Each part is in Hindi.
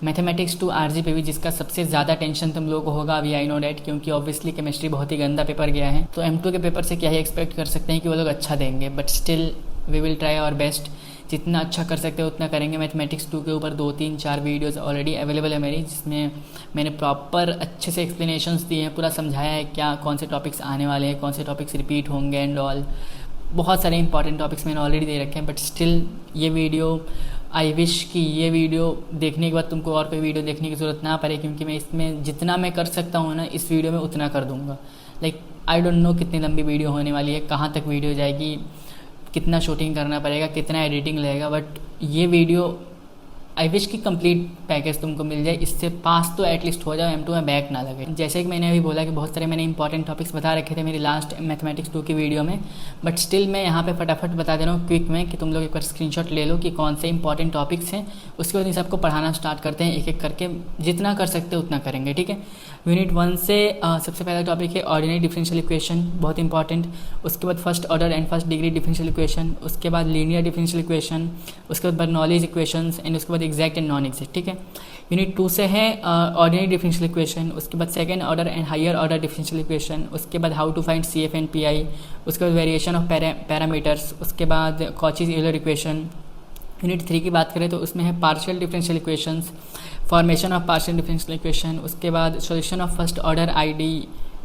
मैथमेटिक्स टू आरजी पे भी जिसका सबसे ज़्यादा टेंशन तुम लोगों को होगा अभी, आई नो डैट, क्योंकि ऑब्वियसली केमिस्ट्री बहुत ही गंदा पेपर गया है। तो M2 के पेपर से क्या ही एक्सपेक्ट कर सकते हैं कि वो लोग अच्छा देंगे, but still we will try our best. जितना अच्छा कर सकते हैं उतना करेंगे। मैथमेटिक्स 2 के ऊपर 2-3-4 वीडियोस ऑलरेडी अवेलेबल है मेरी, जिसमें मैंने प्रॉपर अच्छे से एक्सप्लेनेशंस दिए हैं, पूरा समझाया है क्या कौन से टॉपिक्स आने वाले हैं, कौन से टॉपिक्स रिपीट होंगे एंड ऑल। बहुत सारे इंपॉर्टेंट टॉपिक्स मैंने ऑलरेडी दे रखे हैं, बट स्टिल ये वीडियो, आई विश कि ये वीडियो देखने के बाद तुमको और कोई वीडियो देखने की ज़रूरत ना पड़े, क्योंकि मैं इसमें जितना मैं कर सकता हूँ ना इस वीडियो में उतना कर दूँगा। लाइक आई डोंट नो कितनी लंबी वीडियो होने वाली है, कहाँ तक वीडियो जाएगी, कितना शूटिंग करना पड़ेगा, कितना एडिटिंग लगेगा, बट ये वीडियो आई विश की कंप्लीट पैकेज तुमको मिल जाए, इससे पास तो एटलीस्ट हो जाओ, M2 में बैक ना लगे। जैसे कि मैंने अभी बोला कि बहुत सारे मैंने इंपॉर्टेंट टॉपिक्स बता रखे थे मेरी लास्ट मैथमेटिक्स 2 की वीडियो में, बट स्टिल मैं यहाँ पे फटाफट बता दे रहा हूँ क्विक में कि तुम लोग एक बार स्क्रीनशॉट ले लो कि कौन से इंपॉर्टेंट टॉपिक्स हैं। उसके बाद इन सबको पढ़ाना स्टार्ट करते हैं एक एक करके, जितना कर सकते हैं उतना करेंगे, ठीक है। यूनिट 1 से सबसे पहला टॉपिक है ऑर्डिनरी डिफरेंशियल इक्वेशन, बहुत इंपॉर्टेंट। उसके बाद first order and first degree differential equation, उसके बाद लीनियर डिफरेंशियल इक्वेशन, उसके बाद बर्नौलीज इक्वेशंस एंड उसके बाद एग्जैक्ट एंड नॉन एग्जैक्ट, ठीक है। यूनिट 2 से है ऑर्डिनरी डिफरेंशियल इक्वेशन, उसके बाद second order and higher order differential equation, उसके बाद how to find CF and PI, उसके बाद वेरिएशन ऑफ पैरामीटर्स, उसके बाद कॉचीज यूलर इक्वेशन। यूनिट 3 की बात करें तो उसमें है partial differential equations, formation of partial differential equation, उसके बाद solution of first order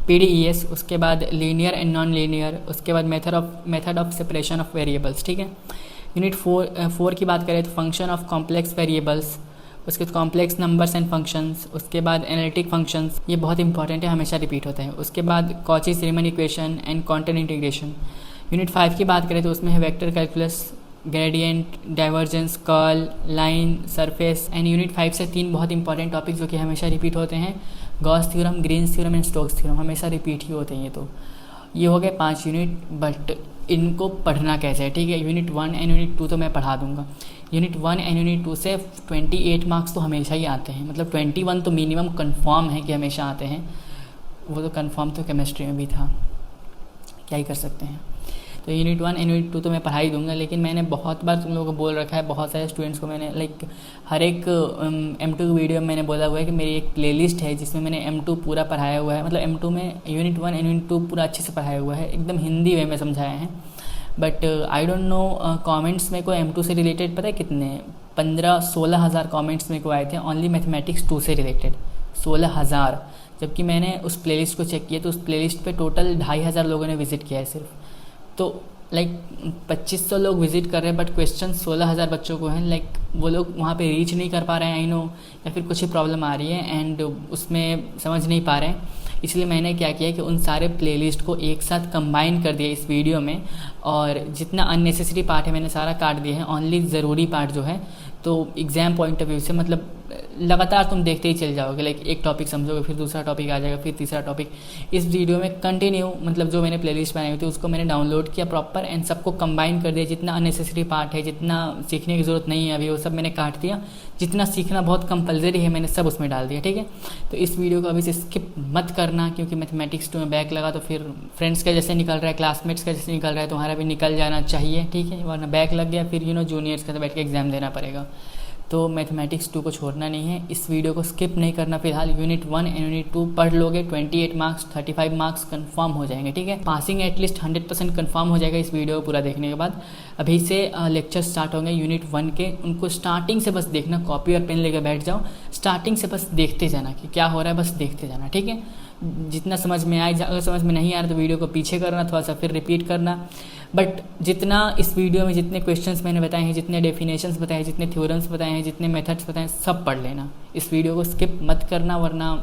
PDES, उसके बाद लीनियर एंड नॉन लीनियर, उसके बाद method of separation of variables, ठीक है। यूनिट 4 की बात करें तो फंक्शन ऑफ कॉम्प्लेक्स वेरिएबल्स, उसके बाद कॉम्प्लेक्स नंबर्स एंड फंक्शंस, उसके बाद एनालिटिक फंक्शंस, ये बहुत इंपॉर्टेंट है, हमेशा रिपीट होता है। उसके बाद Cauchy Riemann equation and quantum integration. Unit 5 की बात करें तो उसमें है vector calculus, gradient, divergence, curl, line, surface and unit 5 से 3 बहुत इंपॉर्टेंट टॉपिक जो कि हमेशा रिपीट होते हैं, Gauss theorem, Green's theorem and Stokes theorem, हमेशा रिपीट ही होते हैं। ये हो गए 5 यूनिट, बट इनको पढ़ना कैसे है, ठीक है। यूनिट 1 एंड यूनिट 2 तो मैं पढ़ा दूंगा। यूनिट 1 एंड यूनिट 2 से 28 मार्क्स तो हमेशा ही आते हैं, मतलब 21 तो मिनिमम कंफर्म है कि हमेशा आते हैं। वो तो कंफर्म तो केमिस्ट्री में भी था, क्या ही कर सकते हैं। तो यूनिट 1 एंड यूनिट 2 तो मैं पढ़ा ही दूंगा, लेकिन मैंने बहुत बार तुम लोगों को बोल रखा है, बहुत सारे स्टूडेंट्स को मैंने हर एक M2 वीडियो में मैंने बोला हुआ है कि मेरी एक प्लेलिस्ट है जिसमें मैंने M2 पूरा पढ़ाया हुआ है, मतलब M2 में यूनिट 1 एंड यूनिट 2 पूरा अच्छे से पढ़ाया हुआ है, एकदम हिंदी वे में समझाया है। But I don't know comments में को M2 से रिलेटेड पता है कितने, 15-16 हज़ार कमेंट्स में को आए थे ओनली मैथमेटिक्स 2 से रिलेटेड, 16,000। जबकि मैंने उस प्लेलिस्ट को चेक किया तो उस प्लेलिस्ट पे टोटल 2,500 लोगों ने विजिट किया है सिर्फ। तो 2500 लोग विजिट कर रहे हैं, बट क्वेश्चन 16,000 बच्चों को हैं। वो लोग वहाँ पे रीच नहीं कर पा रहे हैं, आई नो, या फिर कुछ ही प्रॉब्लम आ रही है एंड उसमें समझ नहीं पा रहे हैं। इसलिए मैंने क्या किया कि उन सारे प्लेलिस्ट को एक साथ कंबाइन कर दिया इस वीडियो में, और जितना अननेसेसरी पार्ट है मैंने सारा काट दिया है, ओनली ज़रूरी पार्ट जो है। तो एग्ज़ाम पॉइंट ऑफ व्यू से मतलब लगातार तुम देखते ही चल जाओगे, एक टॉपिक समझोगे, फिर दूसरा टॉपिक आ जाएगा, फिर तीसरा टॉपिक। इस वीडियो में कंटिन्यू, मतलब जो मैंने प्लेलिस्ट बनाई हुई थी उसको मैंने डाउनलोड किया प्रॉपर एंड सबको कंबाइन कर दिया। जितना अननेसेसरी पार्ट है, जितना सीखने की ज़रूरत नहीं है अभी, वो सब मैंने काट दिया। जितना सीखना बहुत कंपलसरी है मैंने सब उसमें डाल दिया, ठीक है। तो इस वीडियो को अभी से स्किप मत करना, क्योंकि मैथमेटिक्स 2 में बैक लगा तो फिर फ्रेंड्स का जैसे निकल रहा है, क्लासमेट्स का जैसे निकल रहा है, तुम्हारा भी निकल जाना चाहिए, ठीक है। वरना बैक लग गया फिर जूनियर्स का तो बैठ के एग्जाम देना पड़ेगा। तो मैथमेटिक्स 2 को छोड़ना नहीं है, इस वीडियो को स्किप नहीं करना। फिलहाल यूनिट 1 एंड यूनिट 2 पढ़ लोगे, 28 मार्क्स 35 मार्क्स कंफर्म हो जाएंगे, ठीक है। पासिंग एटलीस्ट 100% कंफर्म हो जाएगा इस वीडियो को पूरा देखने के बाद। अभी से लेक्चर स्टार्ट होंगे यूनिट 1 के, उनको स्टार्टिंग से बस देखना, कॉपी और पेन लेकर बैठ जाओ, स्टार्टिंग से बस देखते जाना कि क्या हो रहा है, बस देखते जाना, ठीक है। जितना समझ में आए, अगर समझ में नहीं आ रहा तो वीडियो को पीछे करना, थोड़ा सा फिर रिपीट करना। बट जितना इस वीडियो में जितने क्वेश्चंस मैंने बताए हैं, जितने डेफिनेशंस बताए हैं, जितने थ्योरम्स बताए हैं, जितने मेथड्स बताए हैं, सब पढ़ लेना। इस वीडियो को स्किप मत करना, वरना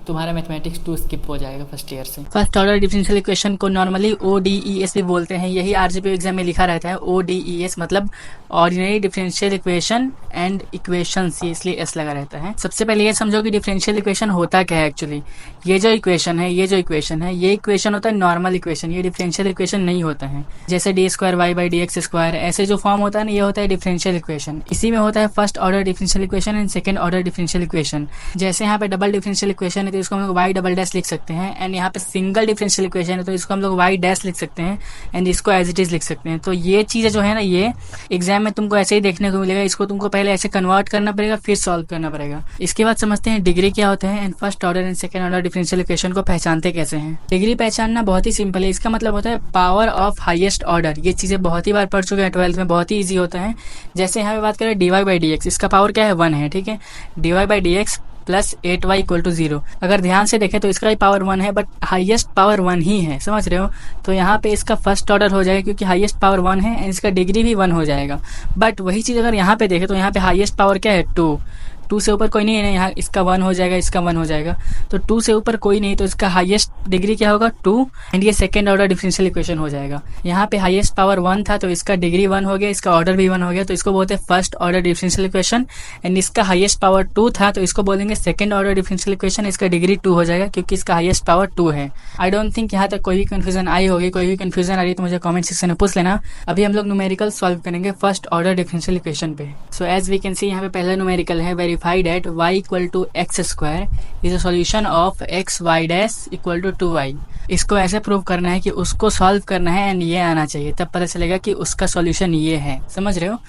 तुम्हारा मैथमेटिक्स 2 स्किप हो जाएगा फर्स्ट ईयर से। फर्स्ट ऑर्डर डिफरेंशियल इक्वेशन को नॉर्मली ODES भी बोलते हैं, यही RGP एग्जाम में लिखा रहता है ODES, मतलब ordinary differential equation and equations, ये इसलिए S लगा रहता है। सबसे पहले ये समझो कि डिफरेंशियल इक्वेशन होता क्या है एक्चुअली। ये जो इक्वेशन है, ये इक्वेशन होता है नॉर्मल इक्वेशन, ये डिफरेंशियल इक्वेशन नहीं होता है। जैसे d2y/dx², ऐसे जो फॉर्म होता है ना, ये होता है डिफरेंशियल इक्वेशन। इसी में होता है first order differential equation and second order differential equation. जैसे यहाँ पे डबल डिफरेंशियल इक्वेशन है तो इसको हम लोग वाई डबल डैश लिख सकते हैं, एंड यहाँ पे सिंगल डिफरेंशियल इक्वेशन है तो इसको हम लोग वाई डैश लिख सकते हैं, एंड इसको एज इट इज लिख सकते हैं। तो ये चीज़ें जो है ना, ये एग्जाम में तुमको ऐसे ही देखने को मिलेगा। इसको तुमको पहले ऐसे कन्वर्ट करना पड़ेगा, फिर सॉल्व करना पड़ेगा। इसके बाद समझते हैं डिग्री क्या होता है, and first order and second order differential equation को पहचानते कैसे हैं। डिग्री पहचानना बहुत ही सिंपल है। इसका मतलब होता है पावर ऑफ हाईएस्ट ऑर्डर। ये चीज़ें बहुत ही बार पढ़ चुके हैं 12th में, बहुत ही ईजी होता है। जैसे यहाँ पे बात करें dy बाई डी एक्स, इसका पावर क्या है 1 है, ठीक है। dy by d x plus 8y equal to 0। अगर ध्यान से देखें तो इसका भी पावर 1 है, बट हाईएस्ट पावर 1 ही है, समझ रहे हो। तो यहाँ पे इसका फर्स्ट ऑर्डर हो जाएगा क्योंकि हाईएस्ट पावर 1 है, एंड इसका डिग्री भी 1 हो जाएगा। बट वही चीज़ अगर यहाँ पे देखें तो यहाँ पे हाईएस्ट पावर क्या है 2 से ऊपर कोई नहीं है, यहाँ इसका 1 हो जाएगा, इसका 1 हो जाएगा। तो 2 से ऊपर कोई नहीं, तो इसका हाईएस्ट डिग्री क्या होगा 2, एंड ये सेकंड ऑर्डर डिफरेंशियल इक्वेशन हो जाएगा। यहाँ पे हाईएस्ट पावर 1 था तो इसका डिग्री 1 हो गया, इसका ऑर्डर भी 1 हो गया, तो इसको बोलते हैं first order differential equation. And इसका हाईएस्ट पावर 2 था तो इसको बोलेंगे सेकंड ऑर्डर डिफरेंशियल इक्वेशन, इसका डिग्री 2 हो जाएगा क्योंकि इसका हाईएस्ट पावर 2 है। आई डोंट थिंक यहाँ तक कोई भी कंफ्यूजन आई होगी। कोई भी कंफ्यूजन आ रही है तो मुझे कमेंट सेक्शन में पूछ लेना। अभी हम लोग न्यूमेरिकल सॉल्व करेंगे फर्स्ट ऑर्डर डिफरेंशियल इक्वेशन पे। So as we can see यहाँ पे पहला न्यूमेरिकल है, verify that y equal to x square is a solution of x y dash equal to 2y। इसको ऐसे प्रूव करना है कि उसको सॉल्व करना है, एंड ये आना चाहिए, तब पता चलेगा कि उसका सॉल्यूशन ये है, समझ रहे हो।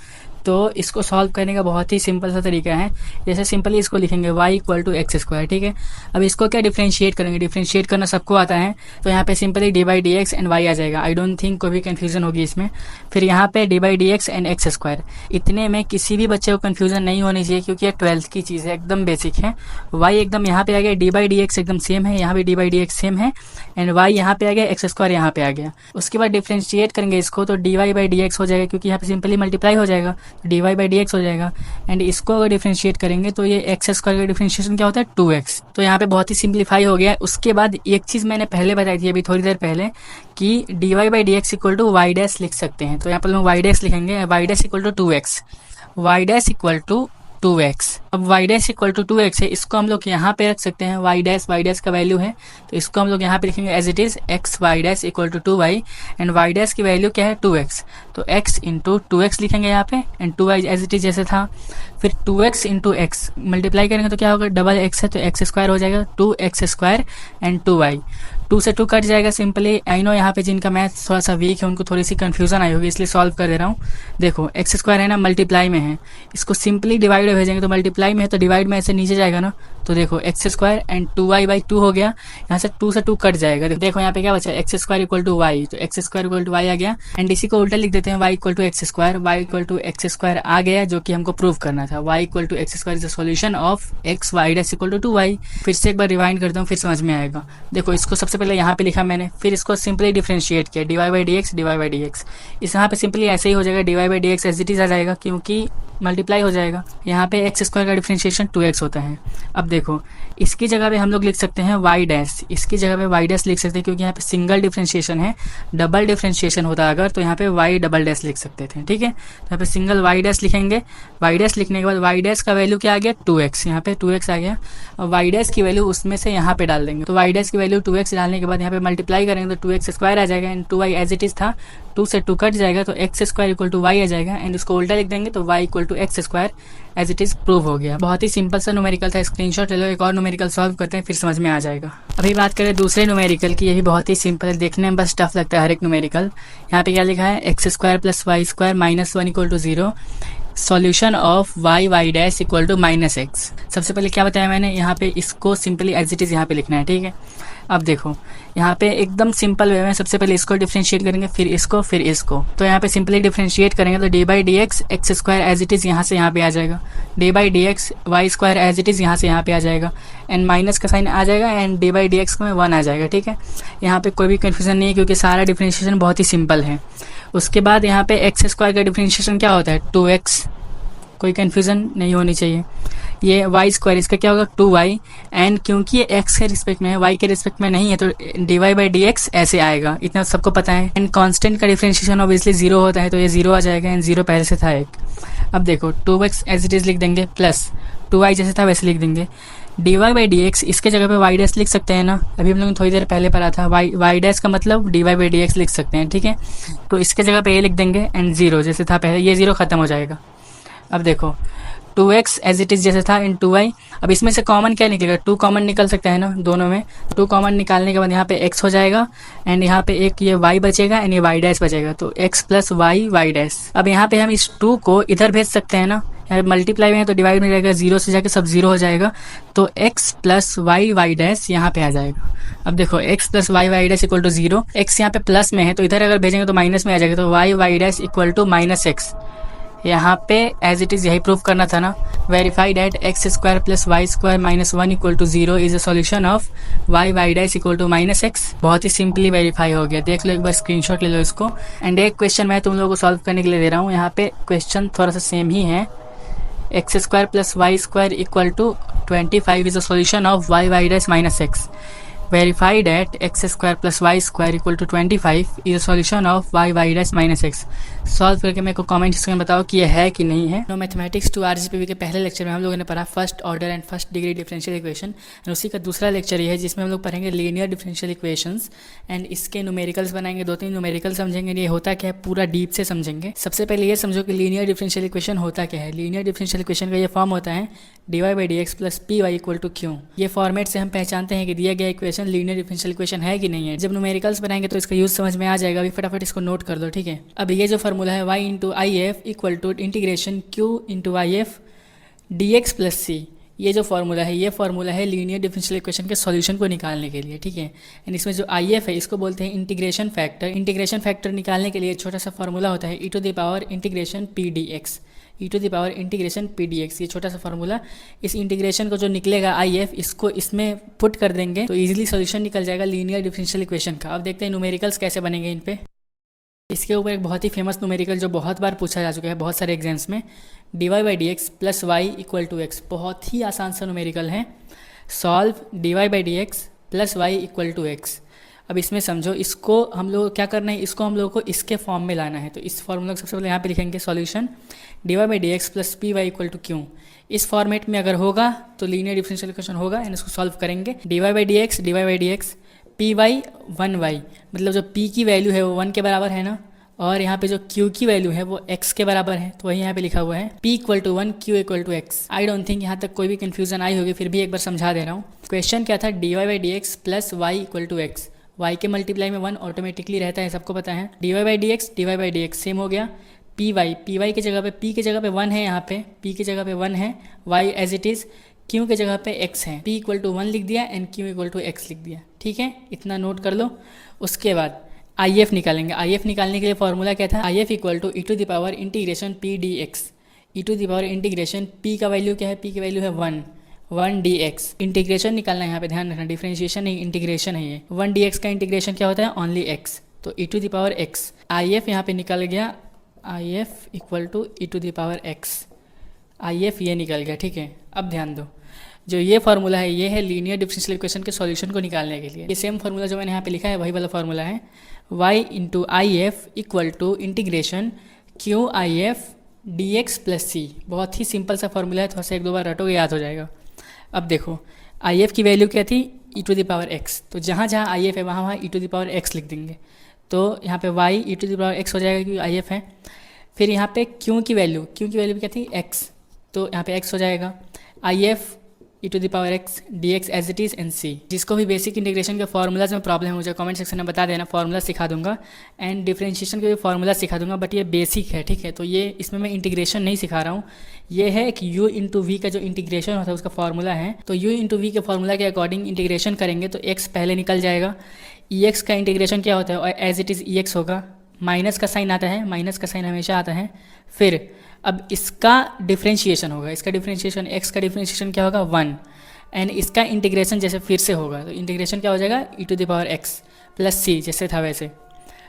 तो इसको सॉल्व करने का बहुत ही सिंपल सा तरीका है। जैसे सिंपली इसको लिखेंगे y equal to x square, ठीक है। अब इसको क्या डिफरेंशिएट करेंगे, डिफरेंशिएट करना सबको आता है, तो यहाँ पे simply d by d x and y आ जाएगा। आई डोंट थिंक कोई भी कन्फ्यूजन होगी इसमें। फिर यहाँ पे D by d x and x square, इतने में किसी भी बच्चे को कन्फ्यूजन नहीं होनी चाहिए क्योंकि ये 12th की चीज़ है, एकदम बेसिक है। y एकदम यहाँ पे आ गया, डी बाई डी एक्स एकदम सेम है, यहाँ पे D by d x same है, एंड y यहाँ पे आ गया, एक्स स्क्वायर यहाँ पे आ गया। उसके बाद डिफरेंशिएट करेंगे इसको तो d y by d x हो जाएगा क्योंकि यहाँ पे सिंपली मल्टीप्लाई हो जाएगा, d y by d x हो जाएगा। एंड इसको अगर डिफरेंशिएट करेंगे तो ये एक्स स्क्वायर का डिफरेंशिएशन क्या होता है 2x। तो यहाँ पे बहुत ही सिंप्लीफाई हो गया है। उसके बाद एक चीज़ मैंने पहले बताई थी अभी थोड़ी देर पहले कि d y by d x equal to y dash लिख सकते हैं। तो यहाँ पर हम वाई डैश लिखेंगे, y dash equal to 2x, y dash equal to 2x। अब y dash equal to 2x है, इसको हम लोग यहाँ पे रख सकते हैं। y डैश का वैल्यू है तो इसको हम लोग यहाँ पे लिखेंगे as it is x y dash equal to 2y, and y dash की वैल्यू क्या है 2x, तो x इंटू 2x लिखेंगे यहाँ पे, and 2y as it is जैसे था। फिर 2x इंटू x मल्टीप्लाई करेंगे तो क्या होगा, डबल x है तो x स्क्वायर हो जाएगा, 2x स्क्वायर एंड 2y। 2 से 2 कट जाएगा सिंपली। आई नो यहाँ पे जिनका मैथ थोड़ा सा वीक है उनको थोड़ी सी कंफ्यूजन आई होगी, इसलिए सॉल्व कर दे रहा हूँ। देखो एक्स स्क्वायर है ना, मल्टीप्लाई में है, इसको सिंपली डिवाइड में भेजेंगे तो मल्टीप्लाई में है तो डिवाइड में ऐसे नीचे जाएगा ना, तो देखो x square and 2y by 2 हो गया। यहाँ से 2 से 2 कट जाएगा, देखो यहाँ पे क्या बचा, x square equal to y, तो x square equal to y आ गया। एंड इसी को उल्टा लिख देते हैं, y equal to x square, y equal to x square आ गया जो कि हमको प्रूव करना था। y equal to x square is the solution of x y dash equal to 2y। फिर से एक बार रिवाइंड करता हूँ, फिर समझ में आएगा। देखो इसको सबसे पहले यहाँ पे लिखा मैंने, फिर इसको सिंपली डिफरेंशिएट किया, d y by d x, d y by d x. इस यहाँ पे सिंपली ऐसे ही हो जाएगा, d y by d x as it is आ जाएगा क्योंकि मल्टीप्लाई हो जाएगा। यहाँ पे एक्स स्क्वायर का डिफरेंशिएशन 2x होता है। अब देखो इसकी जगह पे हम लोग लिख सकते हैं y डैश, इसकी जगह पे y डैश लिख सकते हैं क्योंकि यहाँ पे सिंगल डिफरेंशिएशन है। डबल डिफरेंशिएशन होता अगर तो यहाँ पे y डबल डैश लिख सकते थे, ठीक है। तो यहाँ पे सिंगल y डैश लिखेंगे, y डैश लिखने के बाद y डैश का वैल्यू क्या आ गया 2x, यहाँ पे 2x आ गया, और y डैश की वैल्यू उसमें से यहाँ पे डाल देंगे। तो y डैश की वैल्यू 2x डालने के बाद यहाँ पे मल्टीप्लाई करेंगे तो 2x स्क्वायर आ जाएगा, and 2y as it is था, 2 से 2 कट जाएगा तो x square equal to y आ जाएगा, एंड उसको उल्टा लिख देंगे तो y equal to x square as it is prove हो गया। बहुत ही सिंपल सा न्यूमेरिकल था, स्क्रीनशॉट ले लो। एक और न्यूमेरिकल सॉल्व करते हैं फिर समझ में आ जाएगा। अभी बात करें दूसरे न्यूमेरिकल की, ये भी बहुत ही सिंपल है, देखने में बस टफ लगता है हर एक न्यूमेरिकल। यहाँ पे क्या लिखा है, x square plus y square minus 1 equal to 0, solution of y y dash equal to minus x. सबसे पहले क्या बताया मैंने, यहाँ पे इसको सिंपली एज इट इज यहाँ पे लिखना है, ठीक है। अब देखो यहाँ पे एकदम सिंपल वे में सबसे पहले इसको डिफरेंशिएट करेंगे, फिर इसको, फिर इसको। तो यहाँ पे सिंपली डिफरेंशिएट करेंगे तो d by d x x square as it is यहाँ से यहाँ पे आ जाएगा, d by d x y square as it is यहाँ से यहाँ पे आ जाएगा, एंड माइनस का साइन आ जाएगा, and d by d x में 1 आ जाएगा, ठीक है। यहाँ पे कोई भी कन्फ्यूजन नहीं है क्योंकि सारा डिफरेंशिएशन बहुत ही सिंपल है। उसके बाद यहाँ पे एक्स स्क्वायर का डिफरेंशिएशन क्या होता है 2x, कोई कन्फ्यूजन नहीं होनी चाहिए। ये वाई स्क्वायर, इसका क्या होगा 2y, एंड क्योंकि ये x के रिस्पेक्ट में है, y के रिस्पेक्ट में नहीं है तो d y by d x ऐसे आएगा, इतना सबको पता है। एंड कांस्टेंट का डिफरेंशिएशन ऑब्वियसली 0 होता है तो ये 0 आ जाएगा, एंड 0 पहले से था एक। अब देखो 2x एज इट इज लिख देंगे, प्लस 2y जैसे था वैसे लिख देंगे, d y by d x, इसके जगह पे वाई डैश लिख सकते हैं ना, अभी हम लोग थोड़ी देर पहले पढ़ा था, वाई डैश का मतलब d y by d x लिख सकते हैं, ठीक है। तो इसके जगह पे ये लिख देंगे, एंड 0 जैसे था पहले, ये 0 खत्म हो जाएगा। अब देखो 2x एज इट इज़ जैसे था इन 2y। अब इसमें से कॉमन क्या निकलेगा, 2 कॉमन निकल सकता है ना दोनों में। 2 कॉमन निकालने के बाद यहाँ पे x हो जाएगा एंड यहाँ पे एक ये y बचेगा एंड ये y डैश बचेगा, तो x plus y y dash. अब यहाँ पे हम इस 2 को इधर भेज सकते हैं ना, यहाँ मल्टीप्लाई में है तो डिवाइड में जाएगा, 0 से जाके सब 0 हो जाएगा, तो x plus y y dash यहाँ पे आ जाएगा। अब देखो x plus y y dash equal to 0, x यहाँ पे प्लस में है तो इधर अगर भेजेंगे तो माइनस में आ जाएगा, तो y y dash equal to minus x. यहाँ पे एज इट इज़ यही प्रूफ करना था ना। Verify that x square plus y square minus 1 equal to 0 is a solution of y y dash equal to minus x. बहुत ही सिंपली वेरीफाई हो गया, देख लो एक बार स्क्रीनशॉट ले लो इसको। एंड एक क्वेश्चन मैं तुम लोगों को सॉल्व करने के लिए दे रहा हूँ, यहाँ पे क्वेश्चन थोड़ा सा सेम ही है। X square plus y square equal to 25 is a solution of y y dash minus x. Verify that x square plus y square equal to 25 is a solution of y y dash minus x. Solve करके मेरे को कमेंट सेक्शन में बताओ कि ये है कि नहीं है। नो मैथमेटिक्स टू आरजीपीवी के पहले लेक्चर में हम लोगों ने पढ़ा first order and first degree differential equation, and उसी का दूसरा लेक्चर ये है जिसमें हम लोग पढ़ेंगे लीनियर डिफरेंशियल इक्वेशंस एंड इसके न्यूमेरिकल्स बनाएंगे, 2-3 न्यूमेरिकल समझेंगे। ये होता क्या है पूरा डीप से समझेंगे। सबसे पहले ये समझो कि लीनियर डिफरेंशियल इक्वेशन होता क्या है। लीनियर डिफरेंशियल इक्वेशन का ये फॉर्म होता है dy by d x plus p y equal to q. ये फॉर्मेट से हम पहचानते हैं कि दिया गया इक्वेशन लीनियर डिफरेंशियल इक्वेशन है कि नहीं है। जब न्यूमेरिकल्स बनाएंगे तो इसका यूज समझ में आ जाएगा। अभी फटाफट इसको नोट कर लो, ठीक है। अब ये जो फॉर्मूला है y into I F equal to integration q into I F d x plus c, ये जो फॉर्मूला है ये फॉर्मूला है लीनियर डिफरेंशियल इक्वेशन के सॉल्यूशन को निकालने के लिए, ठीक है। एंड इसमें जो आई एफ है इसको बोलते हैं इंटीग्रेशन फैक्टर। इंटीग्रेशन फैक्टर निकालने के लिए छोटा सा फॉर्मूला होता है e to the power integration p d x, e to the power integration p d x. ये छोटा सा फॉर्मूला, इस इंटीग्रेशन को जो निकलेगा आई एफ इसको इसमें पुट कर देंगे तो ईजिली सॉल्यूशन निकल जाएगा लीनियर डिफरेंशियल इक्वेशन का। अब देखते हैं न्यूमेरिकल्स कैसे बनेंगे इन पे। इसके ऊपर एक बहुत ही फेमस न्यूमेरिकल जो बहुत बार पूछा जा चुका है बहुत सारे एग्जाम्स में, d y by d x plus y equal to x. बहुत ही आसान सा न्यूमेरिकल है। Solve d y by d x plus y equal to x. अब इसमें समझो, इसको हम लोग क्या करना है, इसको हम लोग को इसके फॉर्म में लाना है। तो इस फॉर्मूला को सबसे पहले यहाँ पे लिखेंगे solution d y by d x plus p y equal to q. इस फॉर्मेट में अगर होगा तो लीनियर डिफरेंशियल इक्वेशन होगा एंड इसको सॉल्व करेंगे। D y by d x p y 1y, मतलब जो p की वैल्यू है वो 1 के बराबर है ना, और यहाँ पे जो q की वैल्यू है वो x के बराबर है, तो वही यहाँ पे लिखा हुआ है p equal to 1 q equal to x. I don't think यहाँ तक कोई भी कन्फ्यूजन आई होगी, फिर भी एक बार समझा दे रहा हूँ। क्वेश्चन क्या था, d y by d x plus y equal to x. Y के मल्टीप्लाई में 1 ऑटोमेटिकली रहता है, सबको पता है। D y by d x same हो गया। पी वाई की जगह पे p की जगह पे 1 है, यहाँ पे p की जगह पे 1 है, y as it is q की जगह पे x है, p इक्वल टू 1 लिख दिया and q equal to x लिख दिया, ठीक है। इतना नोट कर लो। उसके बाद आई एफ निकालेंगे। आई एफ निकालने के लिए फॉर्मूला क्या था, I F equal to e to the power integration p d x. E to the power integration p का वैल्यू क्या है, p की वैल्यू है 1 डी एक्स। इंटीग्रेशन निकालना है यहाँ पे, ध्यान रखना डिफरेंशिएशन नहीं इंटीग्रेशन है ये। 1 डी एक्स का इंटीग्रेशन क्या होता है, ओनली x, तो e to the power x. I F यहाँ पे निकल गया, I F equal to e to the power x. I F ये निकल गया, ठीक है। अब ध्यान दो, जो ये फार्मूला है ये है लीनियर डिफरेंशियल इक्वेशन के सॉल्यूशन को निकालने के लिए। ये सेम फार्मूला जो मैंने यहाँ पे लिखा है वही वाला फार्मूला है, y into I F equal to integration q I F d x plus c. बहुत ही सिंपल सा फार्मूला है, थोड़ा सा 1-2 बार रटोगे याद हो जाएगा। अब देखो आई एफ की वैल्यू क्या थी, e to the power x, तो जहाँ जहाँ आई एफ है वहाँ वहाँ e to the power x लिख देंगे, तो यहाँ पे y e to the power x हो जाएगा क्योंकि आई एफ है। फिर यहाँ पे क्यू की वैल्यू क्या थी, x, तो यहाँ पे x हो जाएगा। I F e to the power x d x as it is and c. जिसको भी बेसिक इंटीग्रेशन के फार्मूलाज में प्रॉब्लम है मुझे कमेंट सेक्शन में बता देना, फार्मूला सिखा दूंगा एंड डिफरेंशिएशन के भी फार्मूला सिखा दूंगा, बट ये बेसिक है, ठीक है। तो ये इसमें मैं इंटीग्रेशन नहीं सिखा रहा हूँ, ये है कि u इंटू वी का जो इंटीग्रेशन होता है उसका फार्मूला है। तो u इंटू वी के फार्मूला के अकॉर्डिंग इंटीग्रेशन करेंगे तो x पहले निकल जाएगा। ex का इंटीग्रेशन क्या होता है, और एज इट इज़ ex होगा, माइनस का साइन आता है, माइनस का साइन हमेशा आता है। फिर अब इसका डिफरेंशिएशन होगा, इसका डिफरेंशिएशन x का डिफरेंशिएशन क्या होगा 1, एंड इसका इंटीग्रेशन जैसे फिर से होगा तो इंटीग्रेशन क्या हो जाएगा e to the power x plus c, जैसे था वैसे।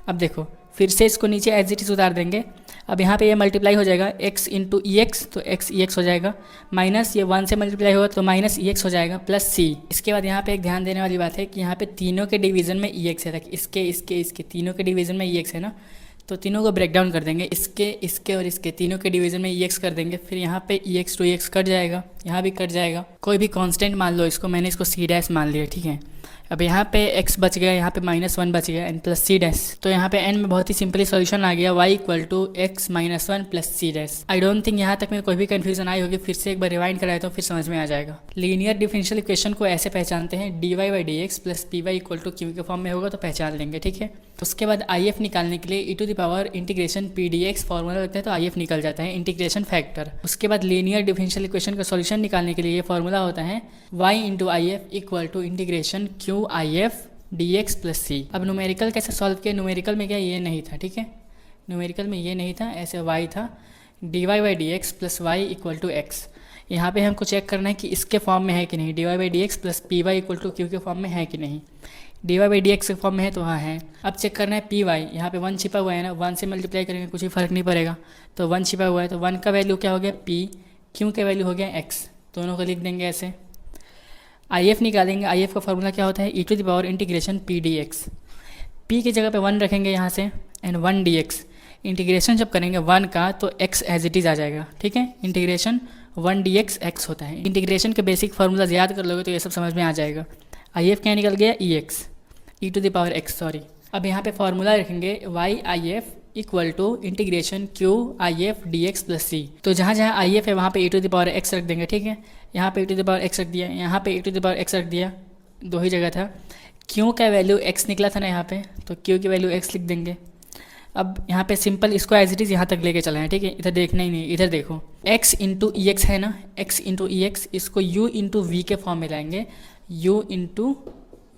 अब देखो फिर से इसको नीचे एज इट इज़ उतार देंगे। अब यहाँ पे ये मल्टीप्लाई हो जाएगा x इंटू ई एक्स, तो x ई एक्स हो जाएगा, माइनस ये 1 से मल्टीप्लाई होगा तो माइनस ई एक्स हो जाएगा प्लस c। इसके बाद यहाँ पे एक ध्यान देने वाली बात है कि यहाँ पे तीनों के डिवीजन में ई एक्स है, इसके तीनों के डिवीजन में ई एक्स है ना, तो तीनों को ब्रेक डाउन कर देंगे, इसके और इसके तीनों के डिवीजन में ई एक्स कर देंगे। फिर यहाँ पे e x to e x cut जाएगा, यहाँ भी कट जाएगा। कोई भी कांस्टेंट मान लो इसको, मैंने इसको सी डैश मान लिया, ठीक है। अब यहाँ पे x बच गया, यहाँ पे -1 बच गया n प्लस सी डैश। तो यहाँ पे n में बहुत ही सिंपली सॉल्यूशन आ गया y equal to x minus 1 plus c dash. I don't think यहाँ तक में कोई भी कन्फ्यूजन आई होगी, फिर से एक बार रिवाइंड कराए तो फिर समझ में आ जाएगा। लीनियर डिफरेंशियल इक्वेशन को ऐसे पहचानते हैं, dy by d x plus p y equal to q के फॉर्म में होगा तो पहचान लेंगे, ठीक है। उसके बाद IF निकालने के लिए e to the power integration p d x formula लगता है तो IF निकल जाता है, इंटीग्रेशन फैक्टर। उसके बाद लीनियर डिफरेंशियल इक्वेशन का सॉल्यूशन निकालने के लिए ये फॉर्मूला होता है y into I F equal to integration q I F d x plus c. अब न्यूमेरिकल कैसे सॉल्व किया, न्यूमेरिकल में क्या ये नहीं था, ठीक है, न्यूमेरिकल में ये नहीं था, ऐसे y था dy by d x plus y equal to x. यहाँ पे हमको चेक करना है कि इसके फॉर्म में है कि नहीं, dy by d x plus p y equal to q के फॉर्म में है कि नहीं। dy बाई डी एक्स के फॉर्म में है तो हाँ है। अब चेक करना है पी वाई, यहाँ पे 1 छिपा हुआ है ना, 1 से मल्टीप्लाई करेंगे कुछ भी फर्क नहीं पड़ेगा, तो 1 छिपा हुआ है तो 1 का वैल्यू क्या हो गया p, क्यू का वैल्यू हो गया x, दोनों को लिख देंगे ऐसे। IF निकालेंगे, IF का फॉर्मूला क्या होता है e to the power integration p d x. P की जगह पे 1 रखेंगे यहाँ से एंड 1 dx। इंटीग्रेशन जब करेंगे 1 का तो x एज इट इज़ आ जाएगा, ठीक है, इंटीग्रेशन 1 dx x होता है। इंटीग्रेशन के बेसिक फार्मूलाज याद कर लोगे तो ये सब समझ में आ जाएगा। IF क्या निकल गया ex, e to the power x, sorry. अब यहाँ पे फार्मूला रखेंगे y IF equal to integration q I F d x plus c. तो जहाँ जहाँ IF है वहाँ पे e to the power x रख देंगे, ठीक है, यहाँ पे e to the power x रख दिया, यहाँ पे e to the power x रख दिया, दो ही जगह था। क्यू का वैल्यू x निकला था ना यहाँ पे, तो क्यू की वैल्यू x लिख देंगे। अब यहाँ पे सिंपल इसको एज इट इज़ यहाँ तक लेके चला है, ठीक है, इधर देखना ही नहीं, इधर देखो x इंटू ई एक्स है ना, x इंटू ई एक्स, इसको u इंटू वी के फॉर्म में लाएंगे, u इंटू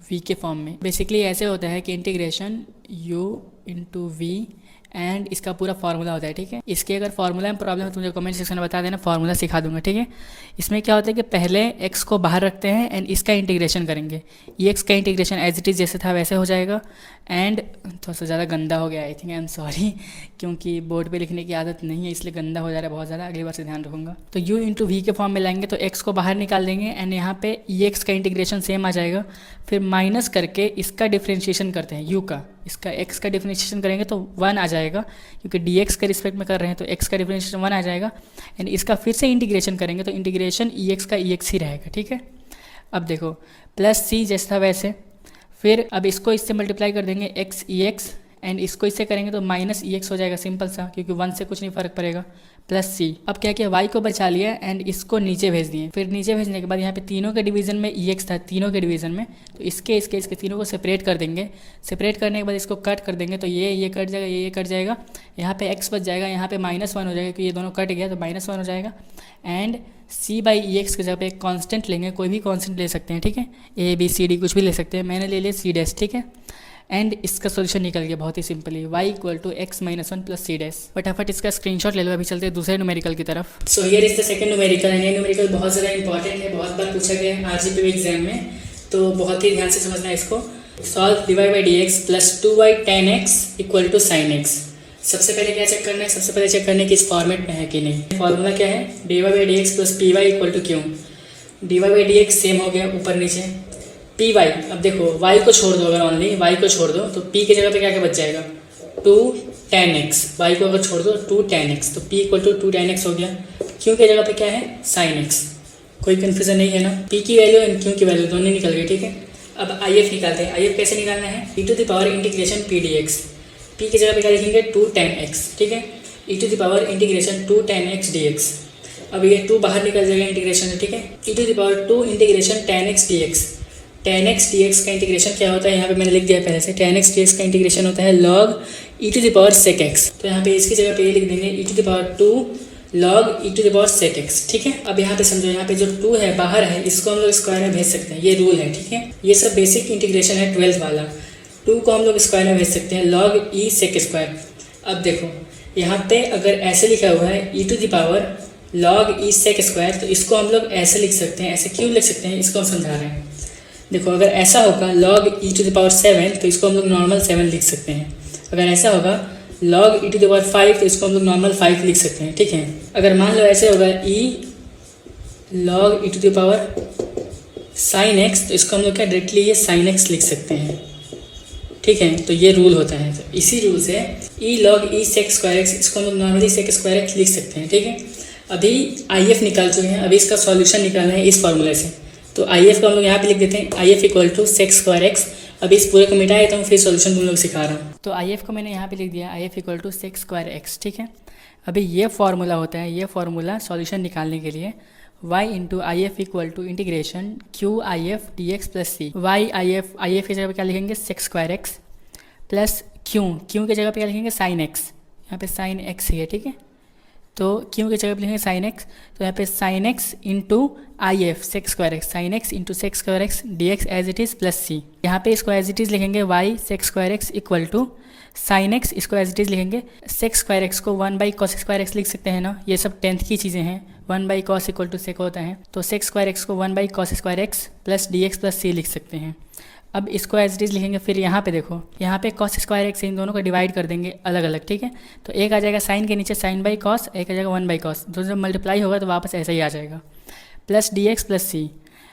वी के फॉर्म में। बेसिकली ऐसे होता है कि integration u into v and इसका पूरा फार्मूला होता है, ठीक है। इसके अगर फार्मूला में प्रॉब्लम है तो मुझे कमेंट सेक्शन में बता देना, फार्मूला सिखा दूंगा, ठीक है। इसमें क्या होता है कि पहले x को बाहर रखते हैं एंड इसका इंटीग्रेशन करेंगे, x का इंटीग्रेशन एज इट इज़ जैसे था वैसे हो जाएगा। एंड थोड़ा सा ज़्यादा गंदा हो गया, I think, I am sorry, क्योंकि बोर्ड पे लिखने की आदत नहीं है इसलिए गंदा हो जा रहा है बहुत ज़्यादा, अगली बार से ध्यान रखूँगा। तो u इंटू वी के फॉर्म में लाएंगे तो x को बाहर निकाल देंगे एंड यहाँ पे x का इंटीग्रेशन सेम आ जाएगा, फिर माइनस करके इसका डिफ्रेंशिएशन करते हैं u का, इसका x का डिफ्रेंशिएशन करेंगे तो 1 आ जाएगा, क्योंकि dx के रिस्पेक्ट में कर रहे हैं तो x का डिफ्रेंशिएशन 1 आ जाएगा एंड इसका फिर से इंटीग्रेशन करेंगे तो इंटीग्रेशन ex का ex ही रहेगा, ठीक है। अब देखो प्लस c जैसा वैसे, फिर अब इसको इससे मल्टीप्लाई कर देंगे x ex एंड इसको इससे करेंगे तो माइनस ex हो जाएगा, सिंपल सा, क्योंकि 1 से कुछ नहीं फ़र्क पड़ेगा, प्लस c। अब क्या किया, y को बचा लिया एंड इसको नीचे भेज दिए। फिर नीचे भेजने के बाद यहाँ पे तीनों के डिवीज़न में ex था, तीनों के डिवीज़न में, तो इसके तीनों को सेपरेट कर देंगे। सेपरेट करने के बाद इसको कट कर देंगे तो ये कट जाएगा, ये कट जाएगा, यहाँ पे x बच जाएगा, यहाँ पे -1 हो जाएगा क्योंकि ये दोनों कट गया तो -1 हो जाएगा। And c by E x के जगह पे एक कॉन्स्टेंट लेंगे, कोई भी कॉन्स्टेंट ले सकते हैं, ठीक है, a b c d कुछ भी ले सकते हैं, मैंने ले लिया c डैश, ठीक है। एंड इसका सोल्यूशन निकल गया बहुत ही simply, y equal to x minus 1 plus c dash. फटाफट इसका स्क्रीनशॉट ले लो, अभी चलते हैं दूसरे न्यूमेरिकल की तरफ। So here is the second numerical and ये न्यूमेरिकल बहुत ज़्यादा इंपॉर्टेंट है, बहुत बार पूछा गया है आरजीपीवी एग्जाम में, तो बहुत ही ध्यान से समझना है इसको। Solve dy by d x plus 2y tan x equal to sine x. सबसे पहले क्या चेक करना है, सबसे पहले चेक करना है कि इस फॉर्मेट में है कि नहीं। फॉर्मूला क्या है, dy by d x plus p y equal to q. dy by d x same हो गया ऊपर नीचे, पी वाई, अब देखो y को छोड़ दो, अगर ओनली y को छोड़ दो तो p की जगह पे क्या क्या बच जाएगा, 2 tan x, y को अगर छोड़ दो 2 tan x, तो p equal to 2 tan x हो गया। q की जगह पे क्या है, sin x, कोई कन्फ्यूजन नहीं है ना, p की वैल्यू एंड q की वैल्यू दोनों निकल गई, ठीक है। अब IF निकालते हैं, IF कैसे निकालना है, e to the power integration p d x, p की जगह पे क्या लिखेंगे 2 tan x, ठीक है, e to the power integration 2 tan x dx। अब ये 2 बाहर निकल जाएगा इंटीग्रेशन से, ठीक है, e to the power 2 integration tan x dx। tan x dx का इंटीग्रेशन क्या होता है, यहाँ पे मैंने लिख दिया पहले से, tan x dx का इंटीग्रेशन होता है log e to the power sec x। तो यहाँ पे इसकी जगह पे ये लिख देंगे e to the power 2 log e to the power sec x, ठीक है। अब यहाँ पे समझो, यहाँ पे जो 2 है बाहर है, इसको हम लोग स्क्वायर में भेज सकते हैं, ये रूल है, ठीक है। ये सब बेसिक इंटीग्रेशन है 12th वाला। 2 को हम लोग स्क्वायर में भेज सकते हैं log e sec स्क्वायर। अब देखो यहाँ पे अगर ऐसे लिखा हुआ है e to the power log e sec square, तो इसको हम लोग ऐसे लिख सकते हैं, ऐसे क्यों लिख सकते हैं, इसको हम समझा रहे हैं। देखो अगर ऐसा होगा log e to the power 7, तो इसको हम लोग नॉर्मल 7 लिख सकते हैं। अगर ऐसा होगा log e to the power 5, तो इसको हम लोग नॉर्मल 5 लिख सकते हैं, ठीक है। अगर मान लो ऐसे होगा e log e to the power sin x, तो इसको हम लोग क्या डायरेक्टली ये sin x लिख सकते हैं, ठीक है। तो ये रूल होता है, तो इसी रूल से e log e sec square x, इसको हम लोग नॉर्मली sec स्क्वायर x लिख सकते हैं, ठीक है। अभी IF निकाल चुके हैं, अभी इसका सॉल्यूशन निकालना है इस फार्मूले से। तो आई एफ को हम लोग यहाँ पे लिख देते हैं, I F equal to sec square x. अभी इस पूरे को मिटा देता हूँ, फिर सॉल्यूशन तुम लोग सिखा रहा हूँ। तो आई एफ को मैंने यहाँ पे लिख दिया, I F equal to sec square x, ठीक है। अभी ये फार्मूला होता है, ये फार्मूला सॉल्यूशन निकालने के लिए y into I F equal to integration q I F d x plus c. Y I F की जगह पे क्या लिखेंगे, sec square x plus q की जगह पे क्या लिखेंगे, साइन एक्स। यहाँ पे साइन एक्स है, ठीक है। तो क्यू की जगह पे लिखेंगे साइन एक्स, तो यहाँ पे sine x into I F sec square x, sine x into sec square x d x as it is plus c. यहाँ पे इसको एज इट इज़ लिखेंगे y sec square x equal to sine x, इसको एज इट इज़ लिखेंगे सेक स्क्वायर एक्स को 1 बाई कॉस स्क्वायर एक्स लिख सकते हैं ना, ये सब 10th की चीज़ें हैं। 1 by cos equal to sec होता है, तो सेक स्क्वायर एक्स को 1 by cos square x plus d x plus c लिख सकते हैं। अब इसको एज इट इज़ लिखेंगे, फिर यहाँ पे देखो, यहाँ पे कॉस स्क्वायर एक्स इन दोनों को डिवाइड कर देंगे अलग अलग, ठीक है। तो एक आ जाएगा साइन के नीचे साइन बाई कॉस, एक आ जाएगा 1 बाई कॉस, तो जब मल्टीप्लाई होगा तो वापस ऐसा ही आ जाएगा, plus d x plus c.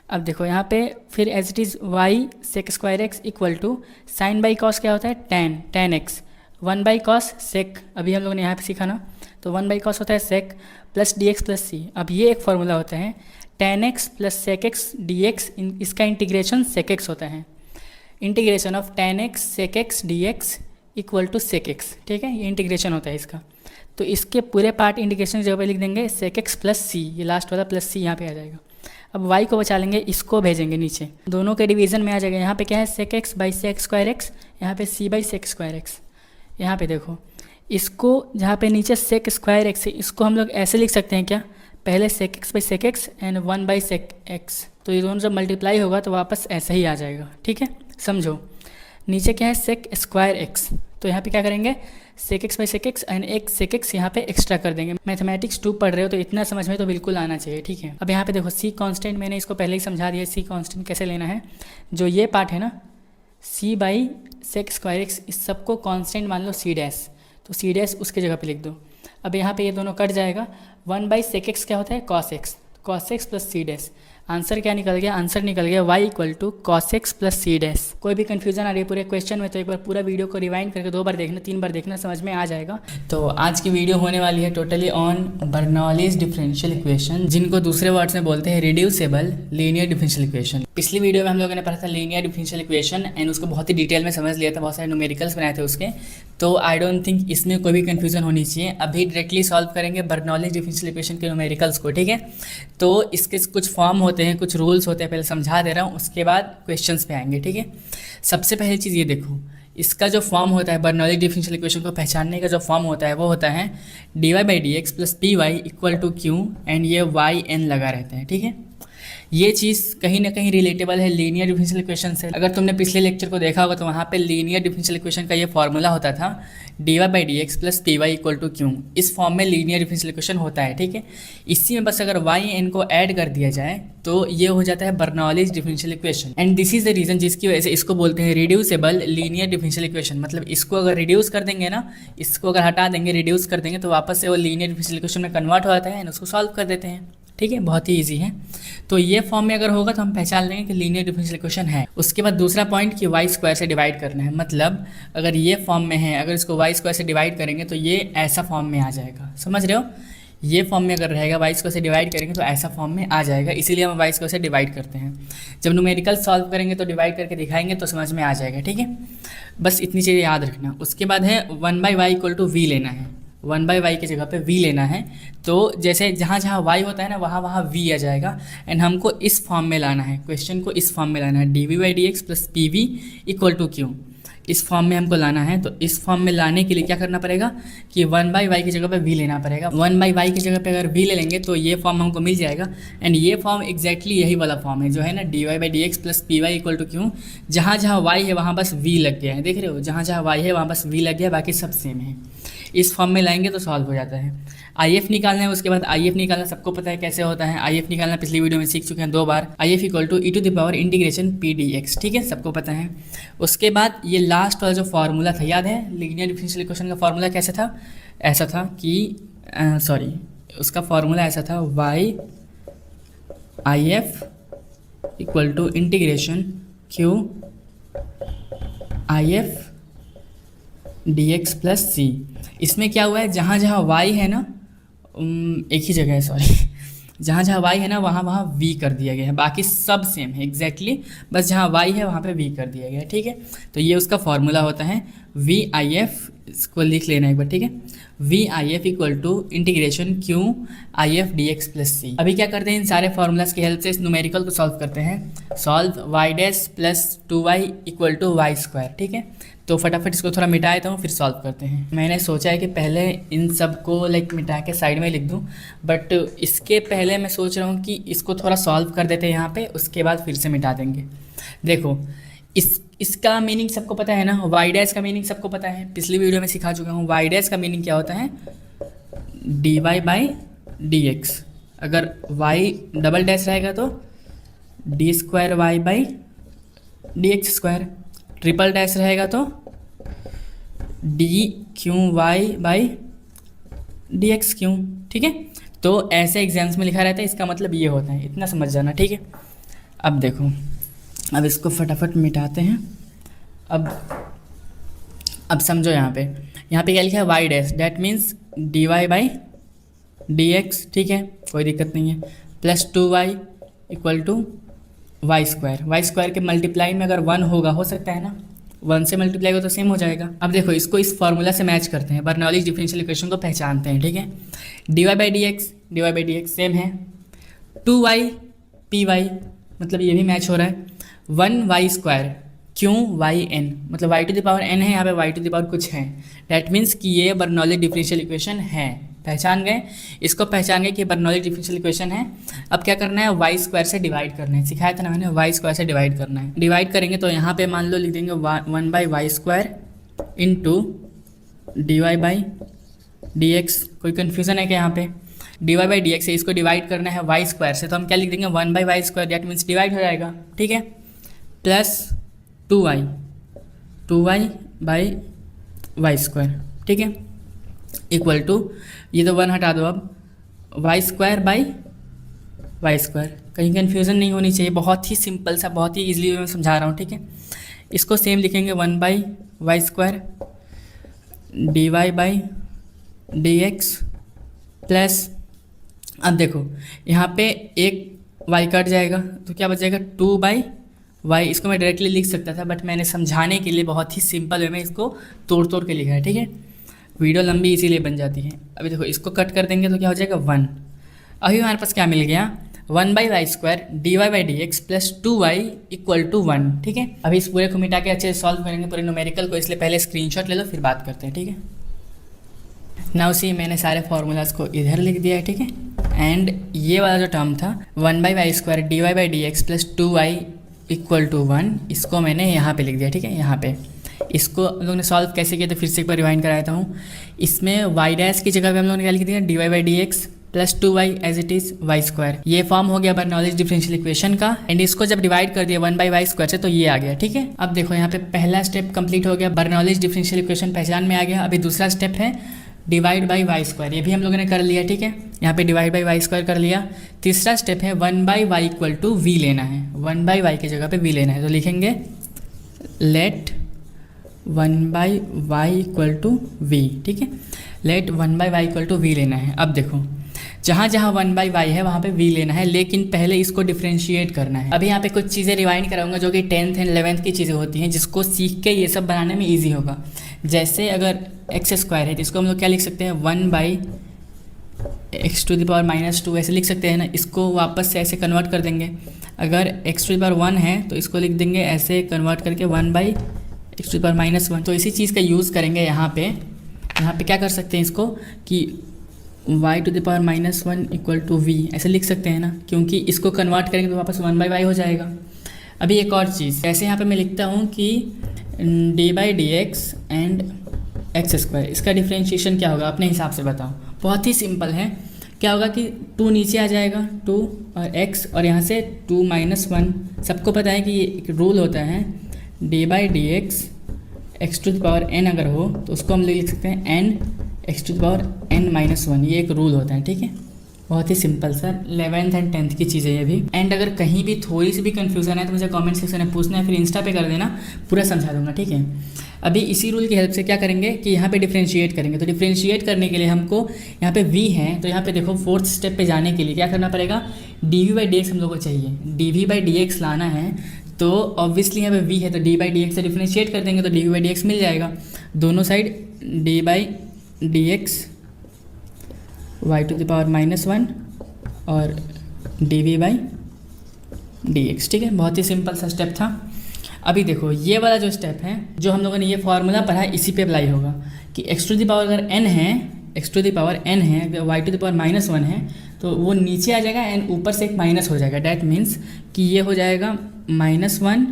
अब देखो यहाँ पे फिर as it is y sec square x equal to sine by cos क्या होता है, tan x, 1 by cos sec, अभी हम लोगों ने यहाँ पे सीखा ना, तो 1 बाई कॉस होता है sec plus d x plus c. अब ये एक फार्मूला होता है tan x plus sec x d x, इसका इंटीग्रेशन सेक एक्स होता है, integration of tan x sec x d x equal to sec x, ठीक है। ये इंटीग्रेशन होता है इसका, तो इसके पूरे पार्ट इंटीग्रेशन जगह पे लिख देंगे सेक एक्स प्लस सी, ये लास्ट वाला प्लस सी यहाँ पे आ जाएगा। अब y को बचा लेंगे, इसको भेजेंगे नीचे, दोनों के डिवीजन में आ जाएगा। यहाँ पे क्या है, sec x by sec square x, यहाँ पे c by sec square x. यहाँ पे देखो, इसको जहाँ पे नीचे सेक स्क्वायर एक्स है, इसको हम लोग ऐसे लिख सकते हैं क्या, पहले sec x by sec x and 1 by sec x, तो ये दोनों जब मल्टीप्लाई होगा तो वापस ऐसा ही आ जाएगा, ठीक है। समझो, नीचे क्या है सेक स्क्वायर एक्स, तो यहाँ पे क्या करेंगे, sec x by sec x and एक सेक एक्स यहाँ पे एक्स्ट्रा कर देंगे। मैथमेटिक्स 2 पढ़ रहे हो तो इतना समझ में तो बिल्कुल आना चाहिए, ठीक है। अब यहाँ पे देखो सी कांस्टेंट, मैंने इसको पहले ही समझा दिया, सी कांस्टेंट कैसे लेना है। जो ये पार्ट है ना, सी बाई सेक स्क्वायर एक्स, इस सबको कांस्टेंट मान लो सी डैश, तो सी डैश उसके जगह पे लिख दो। अब यहाँ पे ये दोनों कट जाएगा, 1 बाई सेक एक्स क्या होता है, cos x, cos x plus c dash. Answer क्या निकल गया, आंसर निकल गया y equal to cos x plus c dash. कोई भी कन्फ्यूजन आ रही है पूरे क्वेश्चन में तो एक बार पूरा वीडियो को रिवाइंड करके 2 बार देखना, 3 बार देखना, समझ में आ जाएगा। तो आज की वीडियो होने वाली है totally on Bernoulli's differential equation, जिनको दूसरे वर्ड्स में बोलते हैं रिड्यूसेबल लीनियर डिफरेंशियल इक्वेशन। पिछली वीडियो में हम लोगों ने पढ़ा था लीनियर डिफरेंशियल इक्वेशन एंड उसको बहुत ही डिटेल में समझ लिया था, बहुत सारे न्यूमेरिकल्स बनाए थे उसके, तो आई डोंट थिंक इसमें कोई भी कन्फ्यूजन होनी चाहिए। अभी डायरेक्टली सॉल्व करेंगे बर्नौलीज डिफरेंशियल इक्वेशन के न्यूमेरिकल्स को, ठीक है। तो इसके कुछ फॉर्म होते हैं, कुछ रूल्स होते हैं, पहले समझा दे रहा हूँ, उसके बाद क्वेश्चंस पे आएंगे, ठीक है। सबसे पहली चीज़ ये देखो, इसका जो फॉर्म होता है बर्नौलीज डिफरेंशियल इक्वेशन को पहचानने का जो फॉर्म होता है वो होता है d y by d x plus p y equal to q and ये वाई एन लगा रहता है, ठीक है। ये चीज़ कहीं ना कहीं रिलेटेबल है लीनियर डिफरेंशियल इक्वेशन से। अगर तुमने पिछले लेक्चर को देखा होगा तो वहाँ पे लीनियर डिफरेंशियल इक्वेशन का ये फॉर्मूला होता था d y by d x plus p y equal to q. इस फॉर्म में लीनियर डिफरेंशियल इक्वेशन होता है, ठीक है। इसी में बस अगर वाई एन को ऐड कर दिया जाए तो ये हो जाता है Bernoulli's differential equation and this is the reason जिसकी वजह से इसको बोलते हैं रिड्यूसेबल लीनियर डिफरेंशियल इक्वेशन। मतलब इसको अगर रिड्यूस कर देंगे ना, इसको अगर हटा देंगे, रिड्यूस कर देंगे तो वापस से वो लीनियर डिफरेंशियल इक्वेशन में कन्वर्ट हो जाता है एंड उसको सॉल्व कर देते हैं, ठीक है। बहुत ही इजी है। तो ये फॉर्म में अगर होगा तो हम पहचान लेंगे कि लीनियर डिफरेंशियल इक्वेशन है। उसके बाद दूसरा पॉइंट कि वाई स्क्वायर से डिवाइड करना है, मतलब अगर ये फॉर्म में है, अगर इसको वाई स्क्वायर से डिवाइड करेंगे तो ये ऐसा फॉर्म में आ जाएगा, समझ रहे हो। ये फॉर्म में अगर रहेगा वाई स्क्वायर से डिवाइड करेंगे तो ऐसा फॉर्म में आ जाएगा, इसीलिए हम वाई स्क्वायर से डिवाइड करते हैं। जब न्यूमेरिकल सॉल्व करेंगे तो डिवाइड करके दिखाएंगे तो समझ में आ जाएगा, ठीक है। बस इतनी चीज़ें याद रखना। उसके बाद है 1 by y equal to v लेना है, 1 बाई वाई की जगह पे v लेना है। तो जैसे जहाँ जहाँ y होता है ना वहाँ वहाँ v आ जाएगा एंड हमको इस फॉर्म में लाना है, क्वेश्चन को इस फॉर्म में लाना है, d v by d x plus p v equal to q, इस फॉर्म में हमको लाना है। तो इस फॉर्म में लाने के लिए क्या करना पड़ेगा कि 1 बाई वाई की जगह पे v लेना पड़ेगा। 1 बाई वाई की जगह पे अगर v ले लेंगे तो ये फॉर्म हमको मिल जाएगा एंड ये फॉर्म एग्जैक्टली यही वाला फॉर्म है जो है ना d y by d x plus p y equal to q. जहाँ जहाँ y है वहाँ बस v लग गया है, देख रहे हो, जहाँ जहाँ y है वहाँ बस v लग गया, बाकी सब सेम है। इस फॉर्म में लाएंगे तो सॉल्व हो जाता है। आई एफ निकालना है, उसके बाद आई एफ निकालना सबको पता है कैसे होता है। आई एफ निकालना पिछली वीडियो में सीख चुके हैं 2 बार। I F equal to e to the power integration p d x, ठीक है, सबको पता है। उसके बाद ये लास्ट वाला जो फार्मूला था, याद है लीनियर डिफरेंशियल इक्वेशन का फार्मूला कैसे था, ऐसा था कि उसका फार्मूला ऐसा था y I F equal to integration q I F d x plus c. इसमें क्या हुआ है, जहाँ जहाँ y है ना, एक ही जगह है, सॉरी, जहाँ जहाँ y है ना वहाँ वहाँ v कर दिया गया है, बाकी सब सेम है एग्जैक्टली, बस जहाँ y है वहाँ पे v कर दिया गया है, ठीक है। तो ये उसका फॉर्मूला होता है VIF, इसको लिख लेना एक बार, ठीक है। VIF equal to integration QIF dx plus c. अभी क्या करते हैं, इन सारे फार्मूलाज की हेल्प से इस न्यूमेरिकल को सॉल्व करते हैं। Solve y dash plus 2y equal to y square, ठीक है। तो फटाफट इसको थोड़ा मिटा देता हूँ, फिर सॉल्व करते हैं। मैंने सोचा है कि पहले इन सब को लाइक मिटा के साइड में लिख दूँ, बट इसके पहले मैं सोच रहा हूँ कि इसको थोड़ा सॉल्व कर देते हैं यहाँ पे, उसके बाद फिर से मिटा देंगे। देखो इसका मीनिंग सबको पता है ना, वाई डैश का मीनिंग सबको पता है, पिछली वीडियो में सिखा चुका हूँ। वाई डैश का मीनिंग क्या होता है, dy बाई डी एक्स। अगर y डबल डैश रहेगा तो d square y by d x square, triple dash रहेगा तो d cube y by d x cube, ठीक है। तो ऐसे एग्जाम्स में लिखा रहता है, इसका मतलब ये होता है, इतना समझ जाना, ठीक है। अब देखो, अब इसको फटाफट मिटाते हैं। अब समझो यहाँ पे क्या लिखा है, y dash, that means d y by d x, ठीक है, कोई दिक्कत नहीं है, plus 2y equal to y square के मल्टीप्लाई में अगर 1 होगा, हो सकता है ना, 1 से मल्टीप्लाई हो तो सेम हो जाएगा। अब देखो इसको इस फार्मूला से मैच करते हैं, बर्नौलीज डिफरेंशियल इक्वेशन को पहचानते हैं, ठीक है। dy by d x same है, 2y py मतलब ये भी मैच हो रहा है, 1y स्क्वायर क्यों वाई एन, मतलब y to the power n है, यहाँ पे y टू द पावर कुछ है, डैट मीन्स कि ये बर्नौली डिफरेंशियल इक्वेशन है। पहचान गए, इसको पहचान गए कि बर्नौली डिफरेंशियल इक्वेशन है। अब क्या करना है, y स्क्वायर से डिवाइड करना है, सिखाया था ना मैंने, y स्क्वायर से डिवाइड करना है। डिवाइड करेंगे तो यहाँ पे मान लो लिख देंगे 1 by y square into d y by d x. कोई कन्फ्यूज़न है क्या यहाँ पे, d y by d x है, इसको डिवाइड करना है वाई स्क्वायर से, तो हम क्या लिख देंगे 1 by y square, that means divide हो जाएगा, ठीक है, plus 2y by y square, ठीक है, इक्वल टू, ये तो 1 हटा दो, अब y square by y square. कहीं कन्फ्यूज़न नहीं होनी चाहिए, बहुत ही सिंपल सा, बहुत ही ईजिली मैं समझा रहा हूँ, ठीक है। इसको सेम लिखेंगे 1 by y square d y by d x plus, अब देखो यहाँ पे एक y कट जाएगा तो क्या बचेगा 2 बाई वाई। इसको मैं डायरेक्टली लिख सकता था, बट मैंने समझाने के लिए बहुत ही सिंपल वे में इसको तोड़ के लिखा है, ठीक है। वीडियो लंबी इसीलिए बन जाती है। अभी देखो इसको कट कर देंगे तो क्या हो जाएगा 1। अभी हमारे पास क्या मिल गया, 1 by y square d y by d x plus 2y equal to 1, ठीक है। अभी इस पूरे को मिटा के अच्छे से सॉल्व करेंगे पूरे न्यूमेरिकल को, इसलिए पहले स्क्रीनशॉट ले लो फिर बात करते हैं, ठीक है। नाउ सी मैंने सारे फार्मूलाज को इधर लिख दिया है, ठीक है। एंड ये वाला जो टर्म था 1 by y square d y by d x plus 2y equal to 1, इसको मैंने यहाँ पे लिख दिया, ठीक है। यहाँ पे इसको हम लोगों ने सॉल्व कैसे किया तो फिर से एक बार रिवाइंड कराता हूँ। इसमें वाई डैश की जगह पे हम लोगों ने क्या लिख दिया, d y by d x plus 2y as it is y square. ये फॉर्म हो गया बर्नौलीज डिफरेंशियल इक्वेशन का, एंड इसको जब डिवाइड कर दिया 1 बाई वाई स्क्वायर से तो ये आ गया, ठीक है। अब देखो यहाँ पे पहला स्टेप कंप्लीट हो गया, बर्नौलीज डिफरेंशियल इक्वेशन पहचान में आ गया। अभी दूसरा स्टेप है डिवाइड बाई वाई स्क्वायर, ये भी हम लोगों ने कर लिया, ठीक है। यहाँ पे डिवाइड बाई वाई स्क्वायर कर लिया। तीसरा स्टेप है 1 by y equal to v लेना है, 1 बाई वाई की जगह पे वी लेना है, तो लिखेंगे let 1 by y equal to v, ठीक है। Let 1 by y equal to v लेना है। अब देखो जहाँ जहाँ 1 बाई वाई है वहाँ पे वी लेना है, लेकिन पहले इसको डिफ्रेंशिएट करना है। अभी यहाँ पे कुछ चीज़ें रिवाइंड कराऊंगा जो कि 10th एंड 11th की चीज़ें होती हैं, जिसको सीख के ये सब बनाने में ईजी होगा। जैसे अगर एक्स स्क्वायर है तो इसको हम लोग क्या लिख सकते हैं 1 by x to the power minus 2 ऐसे लिख सकते हैं ना। इसको वापस से ऐसे कन्वर्ट कर देंगे, अगर एक्स टू द पावर 1 है तो इसको लिख देंगे ऐसे कन्वर्ट करके 1 by x to the power minus 1। तो इसी चीज़ का यूज़ करेंगे यहाँ पे क्या कर सकते हैं इसको कि y to the power minus 1 equal to v ऐसे लिख सकते हैं ना, क्योंकि इसको कन्वर्ट करेंगे तो वापस 1 बाई वाई हो जाएगा। अभी एक और चीज़, जैसे यहाँ पे मैं लिखता हूँ कि D by d x and x square, इसका डिफ्रेंशिएशन क्या होगा अपने हिसाब से बताओ। बहुत ही सिंपल है, क्या होगा कि 2 नीचे आ जाएगा 2 और x, और यहाँ से 2 माइनस 1। सबको पता है कि ये एक रूल होता है d by d x to the power n अगर हो तो उसको हम लिख सकते हैं n x to the power n minus 1, ये एक रूल होता है, ठीक है। बहुत ही simple sir, 11th and 10th की चीज़ें ये भी। एंड अगर कहीं भी थोड़ी सी भी कन्फ्यूज़न है तो मुझे कमेंट सेक्शन में पूछना है, फिर इंस्टा पे कर देना, पूरा समझा दूंगा, ठीक है। अभी इसी रूल की हेल्प से क्या करेंगे कि यहाँ पे डिफ्रेंशिएट करेंगे। तो डिफ्रेंशिएट करने के लिए हमको यहाँ पे v है, तो यहाँ पे देखो फोर्थ स्टेप पे जाने के लिए क्या करना पड़ेगा, dv/dx हम लोग को चाहिए, dv/dx लाना है। तो ऑब्वियसली यहाँ पे v है तो d/dx से डिफ्रेंशिएट कर देंगे तो dv/dx मिल जाएगा। दोनों साइड d/dx y⁻⁻1 और dv/dx, ठीक है। बहुत ही सिंपल सा स्टेप था। अभी देखो ये वाला जो स्टेप है, जो हम लोगों ने ये फार्मूला पढ़ा है, इसी पे अप्लाई होगा कि x⁻n अगर n है, x⁻n है, अगर y⁻⁻1 है तो वो नीचे आ जाएगा एंड ऊपर से एक माइनस हो जाएगा। डैट मीन्स कि ये हो जाएगा -1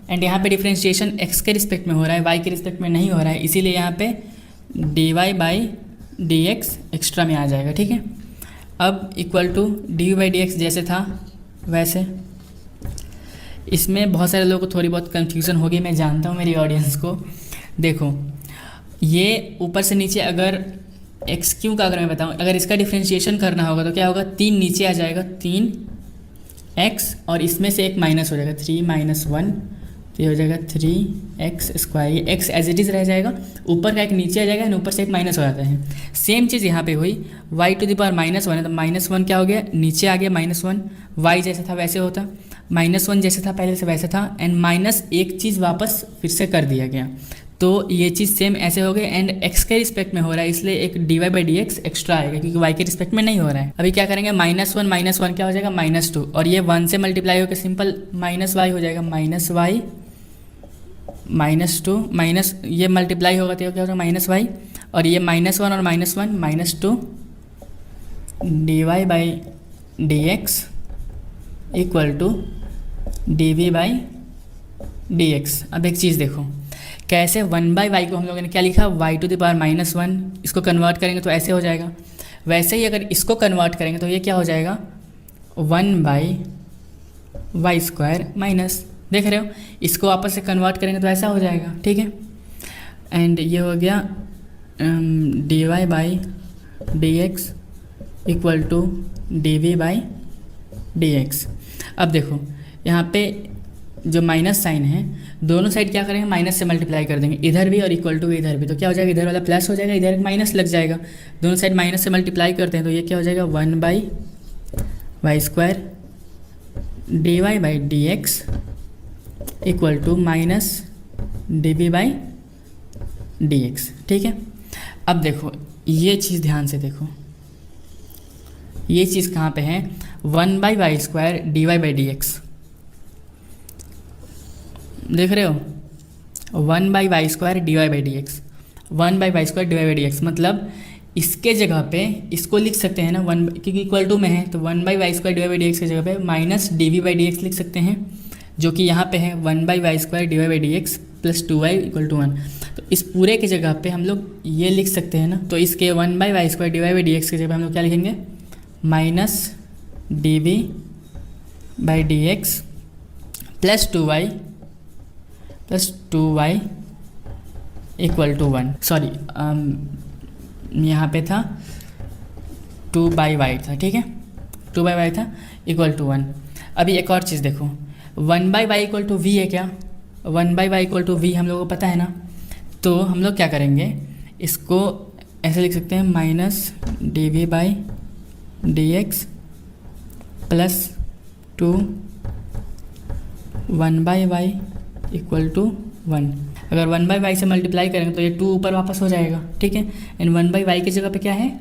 एंड यहाँ पे डिफ्रेंशिएशन x के रिस्पेक्ट में हो रहा है, y के रिस्पेक्ट में नहीं हो रहा है, इसीलिए यहाँ पे dy/dx एक्स्ट्रा में आ जाएगा, ठीक है। अब इक्वल टू dv/dx जैसे था वैसे। इसमें बहुत सारे लोगों को थोड़ी बहुत कन्फ्यूज़न होगी, मैं जानता हूँ मेरी ऑडियंस को। देखो ये ऊपर से नीचे अगर x³ का अगर मैं बताऊँ, अगर इसका डिफ्रेंशिएशन करना होगा तो क्या होगा, 3 नीचे आ जाएगा, 3x और इसमें से एक माइनस हो जाएगा, 3 - 1 तो ये हो जाएगा 3x²। ये x एज इट इज़ रह जाएगा, ऊपर का एक नीचे आ जाएगा, ऊपर से एक माइनस हो जाता है। सेम चीज़ यहाँ पे हुई, y⁻⁻1 है तो -1 क्या हो गया, नीचे आ गया -1, y जैसा था वैसे होता, -1 जैसे था पहले से वैसे था एंड माइनस एक चीज़ वापस फिर से कर दिया गया। तो ये चीज़ सेम ऐसे हो गई एंड x के रिस्पेक्ट में हो रहा है, इसलिए एक dy/dx एक्स्ट्रा आएगा क्योंकि y के रिस्पेक्ट में नहीं हो रहा है। अभी क्या करेंगे, -1 क्या हो जाएगा, -2 और ये 1 से मल्टीप्लाई होकर सिंपल -y हो जाएगा, -y -2 माइनस ये मल्टीप्लाई होगा तो क्या होगा, -y और ये -1 और -1 -2 dy/dx इक्वल टू dv/dx। अब एक चीज़ देखो कैसे 1/y को हम लोगों ने क्या लिखा, y⁻⁻1, इसको कन्वर्ट करेंगे तो ऐसे हो जाएगा। वैसे ही अगर इसको कन्वर्ट करेंगे तो ये क्या हो जाएगा, 1/y² माइनस, देख रहे हो, इसको वापस से कन्वर्ट करेंगे तो ऐसा हो जाएगा, ठीक है। एंड ये हो गया dy/dx इक्वल टू dv/dx। अब देखो यहाँ पे जो माइनस साइन है, दोनों साइड क्या करेंगे, माइनस से मल्टीप्लाई कर देंगे, इधर भी और इक्वल टू इधर भी, तो क्या हो जाएगा, इधर वाला प्लस हो जाएगा, इधर एक माइनस लग जाएगा। दोनों साइड माइनस से मल्टीप्लाई करते हैं तो ये क्या हो जाएगा, 1/y² dy/dx equal to -dv/dx, ठीक है। अब देखो ये चीज़ ध्यान से देखो, ये चीज़ कहाँ पे है, 1/y² dy/dx, देख रहे हो, 1/y² dy/dx, 1/y² dy/dx मतलब इसके जगह पे इसको लिख सकते हैं ना, 1 क्योंकि इक्वल टू में है तो 1/y² dy/dx की जगह पे -dv/dx लिख सकते हैं, जो कि यहाँ पे है 1/y² dy/dx + 2y = 1। तो इस पूरे की जगह पे हम लोग ये लिख सकते हैं ना, तो इसके 1/y² dy/dx की जगह हम लोग क्या लिखेंगे, -dv/dx + 2y = 1। सॉरी यहाँ पे था 2/y था, ठीक है, 2/y था = 1। अभी एक और चीज़ देखो, 1/y = v है क्या, 1/y = v हम लोगों को पता है ना, तो हम लोग क्या करेंगे, इसको ऐसे लिख सकते हैं -dv/dx + 2 1/y = 1। अगर 1/y से मल्टीप्लाई करेंगे तो ये 2 ऊपर वापस हो जाएगा, ठीक है। एंड 1/y की जगह पे क्या है,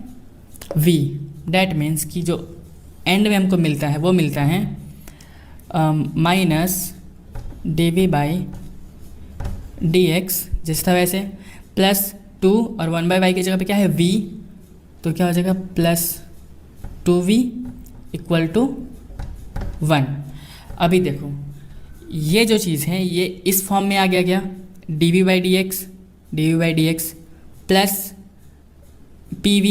v। डैट मीन्स कि जो एंड में हमको मिलता है वो मिलता है -dv/dx जैसे था वैसे +2 और 1/y की जगह पे क्या है, v, तो क्या हो जाएगा +2v = 1। अभी देखो ये जो चीज़ है ये इस फॉर्म में आ गया क्या, dv/dx प्लस pv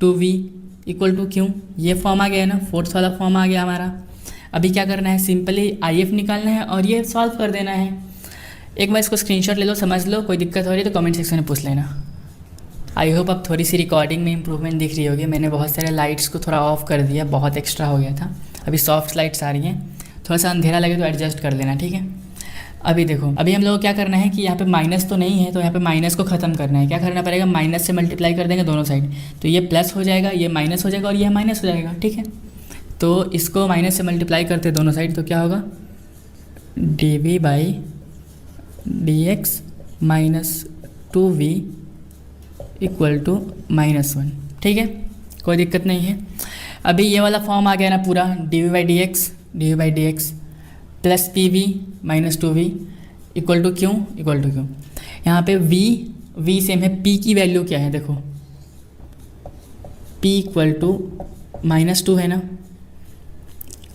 2v = क्यों, ये फॉर्म आ गया ना, फोर्थ वाला फॉर्म आ गया हमारा। अभी क्या करना है, सिंपली if निकालना है और ये सॉल्व कर देना है। एक बार इसको स्क्रीनशॉट ले लो, समझ लो, कोई दिक्कत हो रही है तो कमेंट सेक्शन में पूछ लेना। आई होप अब थोड़ी सी रिकॉर्डिंग में इंप्रूवमेंट दिख रही होगी। मैंने बहुत सारे लाइट्स को थोड़ा ऑफ कर दिया, बहुत एक्स्ट्रा हो गया था। अभी सॉफ्ट लाइट्स आ रही हैं, थोड़ा सा अंधेरा लगे तो एडजस्ट कर लेना, ठीक है। अभी देखो, अभी हम लोग को क्या करना है कि यहाँ पे माइनस तो नहीं है, तो यहाँ पे माइनस को ख़त्म करना है। क्या करना पड़ेगा, माइनस से मल्टीप्लाई कर देंगे दोनों साइड, तो ये प्लस हो जाएगा, ये माइनस हो जाएगा और ये माइनस हो जाएगा। ठीक है, तो इसको माइनस से मल्टीप्लाई करते हैं दोनों साइड, तो क्या होगा, dv by dx minus 2v equal to -1। ठीक है, कोई दिक्कत नहीं है। अभी ये वाला फॉर्म आ गया ना पूरा, dv by dx plus pv minus 2v equal to क्यों, यहाँ पे v सेम है, p की वैल्यू क्या है देखो, p इक्वल टू -2 है ना।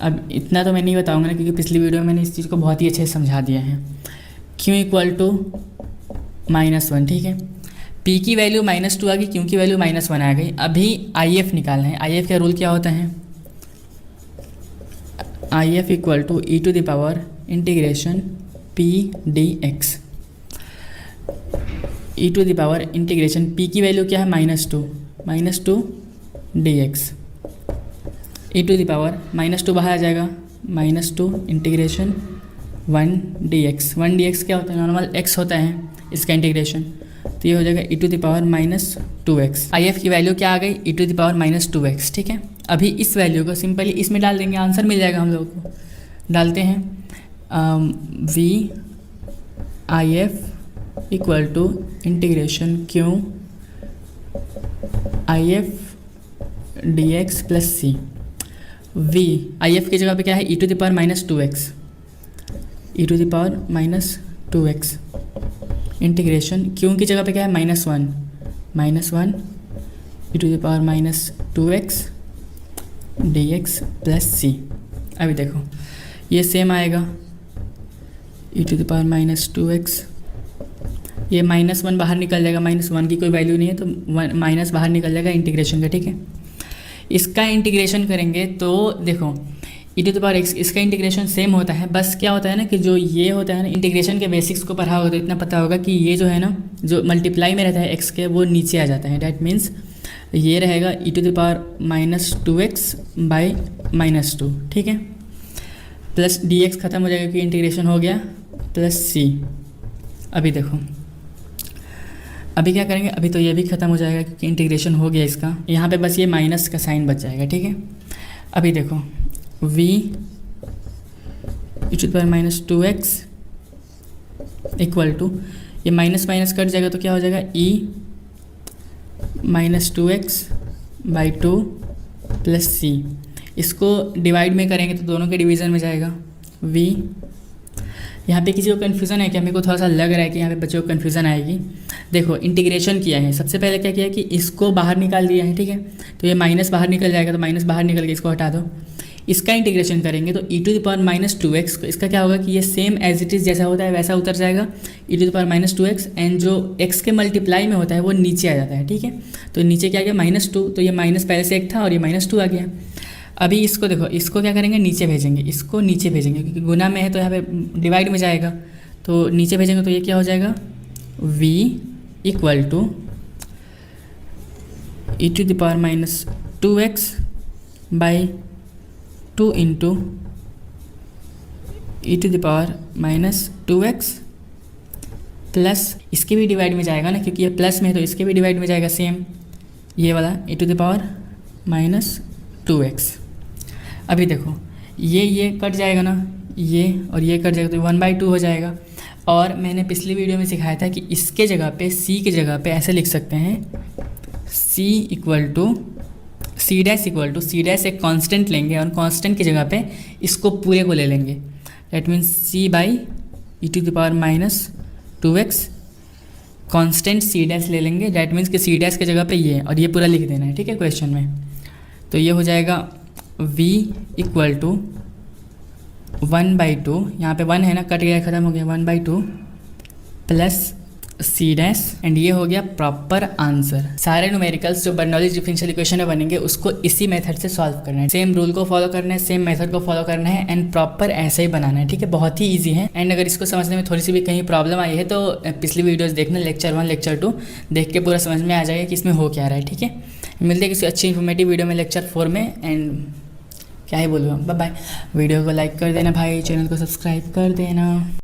अब इतना तो मैं नहीं बताऊंगा ना, क्योंकि पिछली वीडियो में मैंने इस चीज़ को बहुत ही अच्छे से समझा दिया है। q equal to -1। ठीक है, p की वैल्यू -2 आ गई, q की वैल्यू -1 आ गई। अभी if निकालना है। if का रूल क्या होता है, if equal to e to the power integration p dx, e to the power integration p की वैल्यू क्या है, -2 dx, e to the power -2 बाहर आ जाएगा, -2 इंटीग्रेशन 1 dx। 1 dx क्या होता है, नॉर्मल x होता है इसका इंटीग्रेशन, तो ये हो जाएगा e to the power -2x। if की वैल्यू क्या आ गई, e to the power -2x। ठीक है, अभी इस वैल्यू को सिंपली इसमें डाल देंगे, आंसर मिल जाएगा हम लोगों को। डालते हैं v if equal to integration q if dx plus c। v if की जगह पे क्या है, e to the power -2x, e to the power -2x integration q की जगह पे क्या है, -1 e to the power -2x dx plus c। अभी देखो ये सेम आएगा, e to the power -2x, ये -1 बाहर निकल जाएगा, -1 की कोई वैल्यू नहीं है तो माइनस बाहर निकल जाएगा इंटीग्रेशन का। ठीक है, इसका इंटीग्रेशन करेंगे तो देखो e to the power x, इसका इंटीग्रेशन सेम होता है, बस क्या होता है ना कि जो ये होता है ना, इंटीग्रेशन के बेसिक्स को पढ़ा होगा तो इतना पता होगा कि ये जो है ना, जो मल्टीप्लाई में रहता है x के, वो नीचे आ जाता है। डैट मीन्स ये रहेगा e to the power -2x by -2। ठीक है, प्लस dx ख़त्म हो जाएगा क्योंकि इंटीग्रेशन हो गया, प्लस c। अभी देखो, अभी क्या करेंगे, अभी तो ये भी ख़त्म हो जाएगा क्योंकि इंटीग्रेशन हो गया इसका, यहाँ पे बस ये माइनस का साइन बच जाएगा। ठीक है, अभी देखो v e to the power -2x equal to, ये माइनस माइनस कट जाएगा तो क्या हो जाएगा, e -2x by 2 plus c। इसको डिवाइड में करेंगे तो दोनों के डिवीज़न में जाएगा v। यहाँ पे किसी को कन्फ्यूज़न है क्या, मेरे को थोड़ा सा लग रहा है कि यहाँ पे बच्चों को कन्फ्यूज़न आएगी। देखो इंटीग्रेशन किया है, सबसे पहले क्या किया कि इसको बाहर निकाल दिया है। ठीक है, तो ये माइनस बाहर निकल जाएगा, तो माइनस बाहर निकल के इसको हटा दो। इसका इंटीग्रेशन करेंगे तो e to the power -2x, इसका क्या होगा कि ये सेम एज इट इज़ जैसा होता है वैसा उतर जाएगा, e to the power -2x, and जो x के मल्टीप्लाई में होता है वो नीचे आ जाता है। ठीक है, तो नीचे क्या आ गया, -2, तो ये माइनस पहले से एक था और ये -2 आ गया। अभी इसको देखो, इसको क्या करेंगे, नीचे भेजेंगे, इसको नीचे भेजेंगे क्योंकि गुना में है तो यहाँ पे डिवाइड में जाएगा, तो नीचे भेजेंगे तो ये क्या हो जाएगा, v equal to e to the power -2x by 2 into e to the power -2x plus, इसके भी डिवाइड में जाएगा ना क्योंकि ये प्लस में है तो इसके भी डिवाइड में जाएगा सेम, ये वाला e to the power -2x। अभी देखो ये कट जाएगा ना, ये और ये कट जाएगा तो 1/2 हो जाएगा। और मैंने पिछली वीडियो में सिखाया था कि इसके जगह पे, c की जगह पे ऐसे लिख सकते हैं, c equal to c dash एक कांस्टेंट लेंगे और कांस्टेंट की जगह पे इसको पूरे को ले लेंगे। That means c by e to the power -2x, constant c dash ले लेंगे। दैट मीन्स कि c डैश की जगह पे ये और ये पूरा लिख देना है। ठीक है, क्वेश्चन में तो ये हो जाएगा v इक्वल टू 1/2, यहाँ पे 1 है ना, कट गया, ख़त्म हो गया, 1/2 प्लस c डैश, एंड ये हो गया प्रॉपर आंसर। सारे न्यूमेरिकल्स जो बर्नौलीज डिफरेंशियल इक्वेशन में बनेंगे उसको इसी मेथड से सॉल्व करना है, सेम रूल को फॉलो करना है, सेम मेथड को फॉलो करना है एंड प्रॉपर ऐसे ही बनाना है। ठीक है, बहुत ही ईजी है। एंड अगर इसको समझने में थोड़ी सी भी कहीं प्रॉब्लम आई है तो पिछली वीडियोज़ देखना, लेक्चर 1 लेक्चर 2 देख के पूरा समझ में आ जाएगा कि इसमें हो क्या रहा है। ठीक है, मिलते हैं किसी अच्छी इन्फॉर्मेटिव वीडियो में लेक्चर 4 में। एंड क्या ही बोलूँ, बाय बाय। वीडियो को लाइक कर देना भाई, चैनल को सब्सक्राइब कर देना।